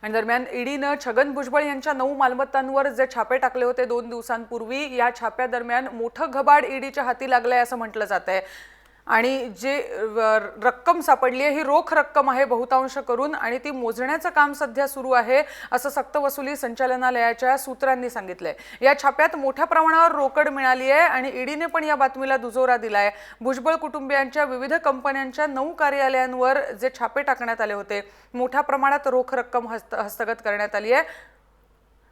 आणि दरम्यान ईडीनं छगन भुजबळ यांच्या 9 मालमत्तांवर जे छापे टाकले होते 2 दिवसांपूर्वी, या छाप्यादरम्यान मोठं घबाड ईडीच्या हाती लागलंय असं म्हटलं जातंय। आणि जे रक्कम सापडली आहे ही रोख रक्कम आहे बहुतांश करून, आणि ती मोजण्याचं काम सध्या सुरू आहे असं सक्तवसुली संचालनालयाच्या सूत्रांनी सांगितलंय। या छाप्यात मोठ्या प्रमाणावर रोकड मिळाली आहे आणि ईडीने पण या बातमीला दुजोरा दिलाय। भुजबळ कुटुंबियांच्या विविध कंपन्यांच्या 9 कार्यालयांवर जे छापे टाकण्यात आले होते, मोठ्या प्रमाणात रोख रक्कम हस्तगत करण्यात आली आहे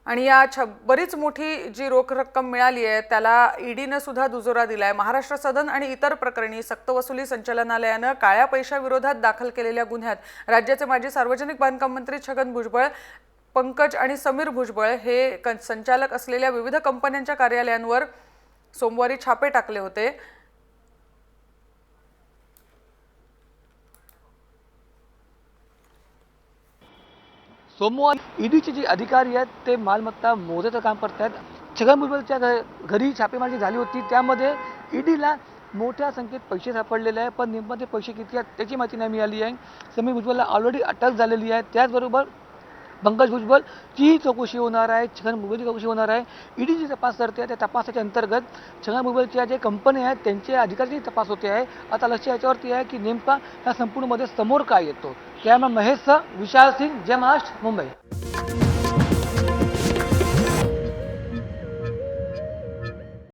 आणि या बरीच मोठी जी रोख रक्कम मिळाली आहे त्याला ईडीनं सुद्धा दुजोरा दिलाय। महाराष्ट्र सदन आणि इतर प्रकरणी सक्तवसुली संचालनालयानं काळ्या पैशाविरोधात दाखल केलेल्या गुन्ह्यात राज्याचे माजी सार्वजनिक बांधकाम मंत्री छगन भुजबळ, पंकज आणि समीर भुजबळ हे संचालक असलेल्या विविध कंपन्यांच्या कार्यालयांवर सोमवारी छापे टाकले होते। सोमवार ईडीचे जे अधिकारी आहेत ते मालमत्ता मोजायचं काम करतात। छगन भुजबळच्या घरी छापेमारी झाली होती, त्यामध्ये ईडीला मोठ्या संख्येत पैसे सापडलेले आहे, पण नेमके पैसे किती आहेत त्याची माहिती नाही मिळाली आहे। समीर भुजबळला ऑलरेडी अटक झालेली आहे। त्याचबरोबर पंकज भुजबळची चौकशी होणार आहे, छगन भुजबळची चौकशी होणार आहे। ईडी जी तपास करते त्या तपासाच्या अंतर्गत छगन भुजबळच्या जे कंपनी आहेत त्यांचे अधिकाऱ्यांची तपास होते आहे। आता लक्ष याच्यावरती आहे की नेमका या संपूर्णमध्ये समोर काय येतो। कॅमेरामॅन महेश, विशाल सिंग, जय महाराष्ट्र, मुंबई।